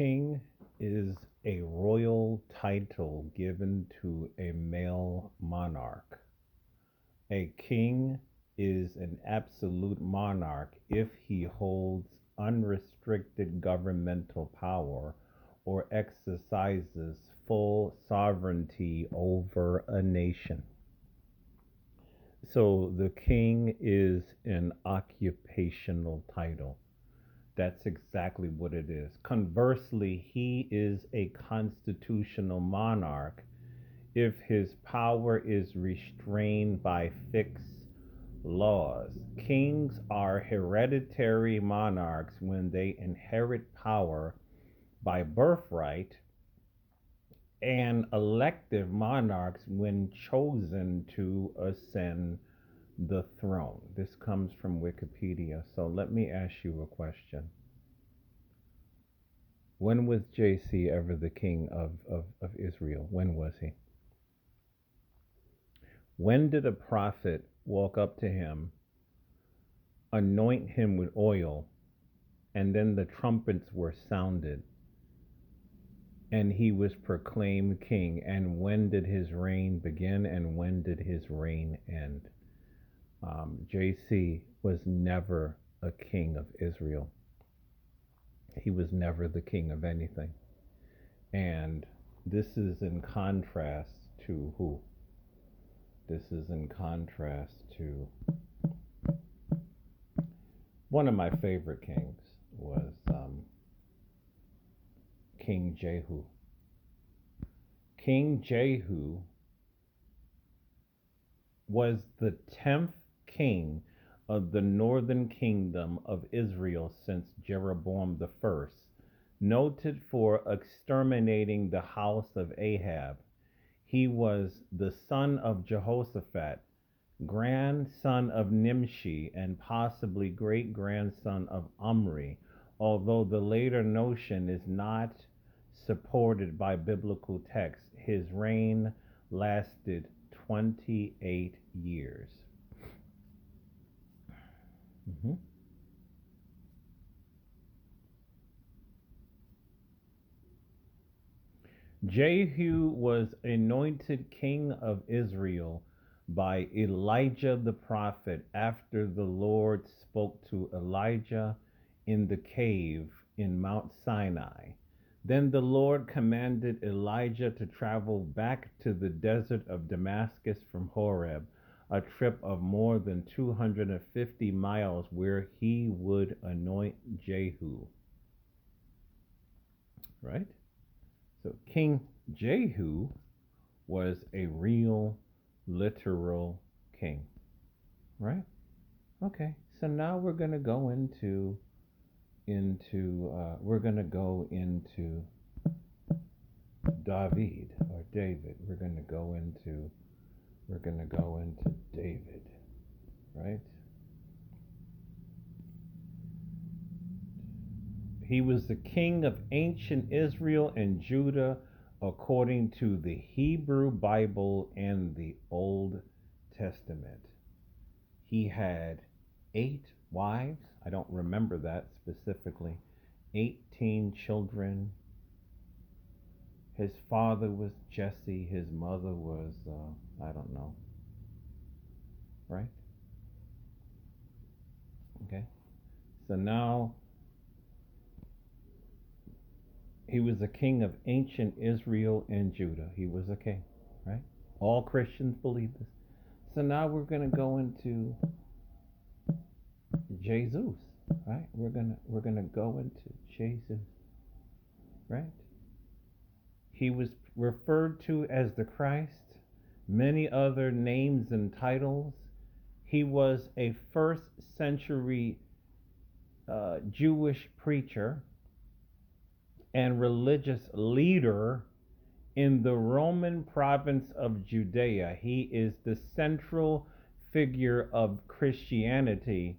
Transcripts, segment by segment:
King is a royal title given to a male monarch. A king is an absolute monarch if he holds unrestricted governmental power or exercises full sovereignty over a nation. So the king is an occupational title. That's exactly what it is. Conversely, he is a constitutional monarch if his power is restrained by fixed laws. Kings are hereditary monarchs when they inherit power by birthright, and elective monarchs when chosen to ascend the throne. This comes from Wikipedia. So let me ask you a question. When was JC ever the king of Israel? When was he? When did a prophet walk up to him, anoint him with oil, and then the trumpets were sounded, and he was proclaimed king? And when did his reign begin, and when did his reign end? JC was never a king of Israel. He was never the king of anything. And this is in contrast to who? This is in contrast to one of my favorite kings was King Jehu. King Jehu was the 10th king of the northern kingdom of Israel since Jeroboam the first, noted for exterminating the house of Ahab. He was the son of Jehoshaphat, grandson of Nimshi, and possibly great grandson of Omri, although the later notion is not supported by biblical texts. His reign lasted 28 years. Mhm. Jehu was anointed king of Israel by Elijah the prophet after the Lord spoke to Elijah in the cave in Mount Sinai. Then the Lord commanded Elijah to travel back to the desert of Damascus from Horeb, a trip of more than 250 miles, where he would anoint Jehu. Right? So King Jehu was a real, literal king. Right? Okay. So now we're going to go into we're going to go into David or David. We're going to go into David, right? He was the king of ancient Israel and Judah according to the Hebrew Bible and the Old Testament. He had 8 wives. I don't remember that specifically. 18 children. His father was Jesse. His mother was, I don't know. Right? Okay. So now he was a king of ancient Israel and Judah. He was a king, right? All Christians believe this. So now we're going to go into Jesus, right? We're gonna go into Jesus, right? He was referred to as the Christ, many other names and titles. He was a first century Jewish preacher and religious leader in the Roman province of Judea. He is the central figure of Christianity,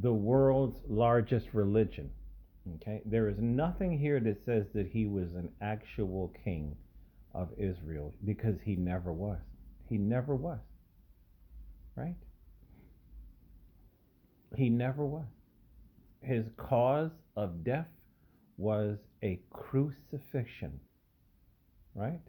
the world's largest religion. Okay, there is nothing here that says that he was an actual king of Israel, because he never was. He never was. Right? He never was. His cause of death was a crucifixion, right?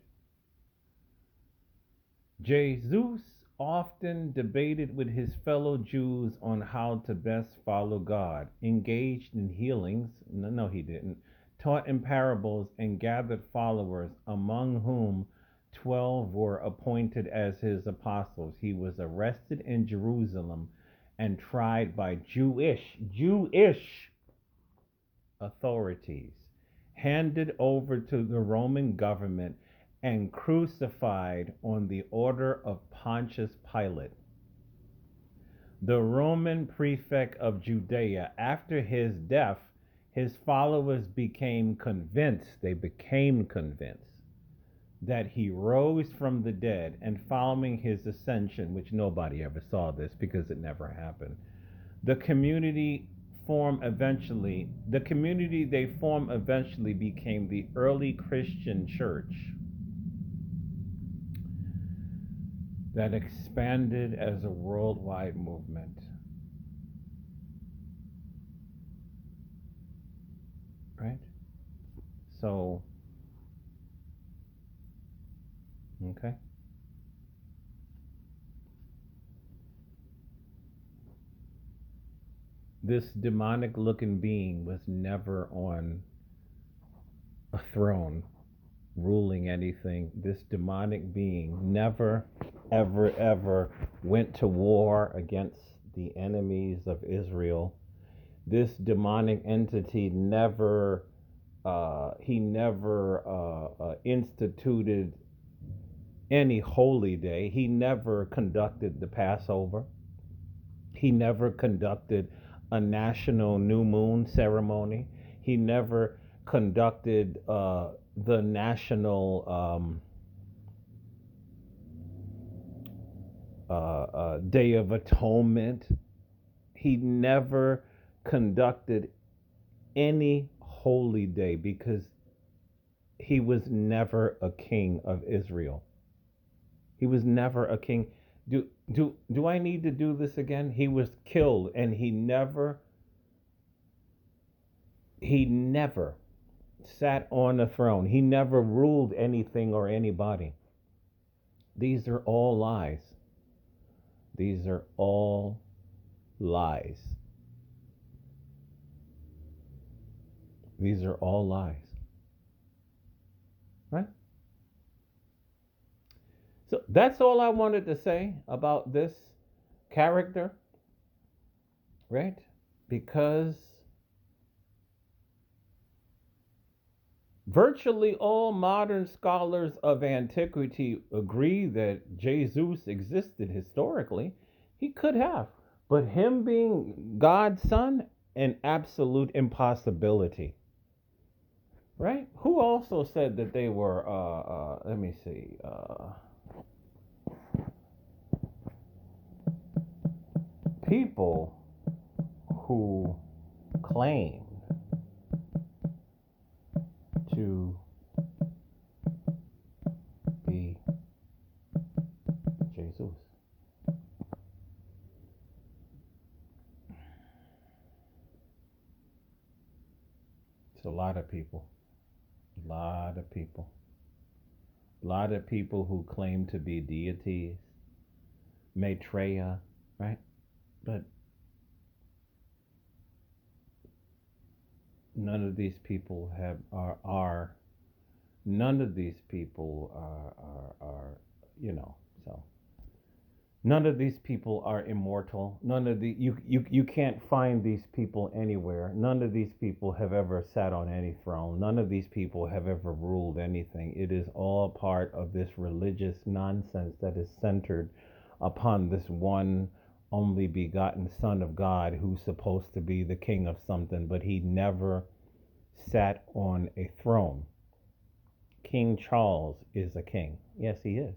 Jesus often debated with his fellow Jews on how to best follow God, engaged in healings, no, he didn't, taught in parables, and gathered followers, among whom 12 were appointed as his apostles. He was arrested in Jerusalem and tried by Jewish authorities, handed over to the Roman government, and crucified on the order of Pontius Pilate, the Roman prefect of Judea. After his death, his followers became convinced that he rose from the dead, and following his ascension, which nobody ever saw this because it never happened, the community they formed eventually became the early Christian church that expanded as a worldwide movement. Right? So, okay. This demonic looking being was never on a throne ruling anything. This demonic being never, ever, ever went to war against the enemies of Israel. This demonic entity never, instituted any holy day. He never conducted the Passover. He never conducted a national new moon ceremony. He never conducted the national Day of Atonement. He never conducted any holy day because he was never a king of Israel. He was never a king. Do I need to do this again? He was killed, and he never sat on a throne. He never ruled anything or anybody. These are all lies. These are all lies. These are all lies. Right? So that's all I wanted to say about this character, right? Because virtually all modern scholars of antiquity agree that Jesus existed historically. He could have. But him being God's son, an absolute impossibility. Right? Who also said that they were, let me see, people who claim to be Jesus. It's a lot of people. A lot of people. A lot of people who claim to be deities, Maitreya, right? But none of these people are none of these people are so none of these people are immortal. None of the you can't find these people anywhere. None of these people have ever sat on any throne. None of these people have ever ruled anything. It is all part of this religious nonsense that is centered upon this one only begotten Son of God who's supposed to be the king of something, but he never sat on a throne. King Charles is a king. Yes, he is.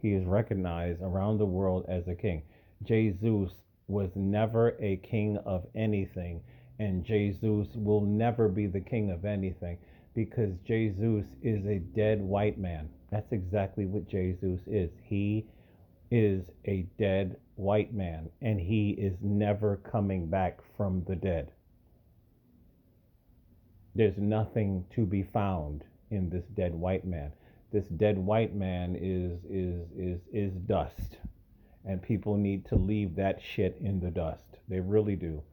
He is recognized around the world as a king. Jesus was never a king of anything, and Jesus will never be the king of anything because Jesus is a dead white man. That's exactly what Jesus is. He is a dead white man, and he is never coming back from the dead. There's nothing to be found in this dead white man. This dead white man is dust, and people need to leave that shit in the dust. They really do.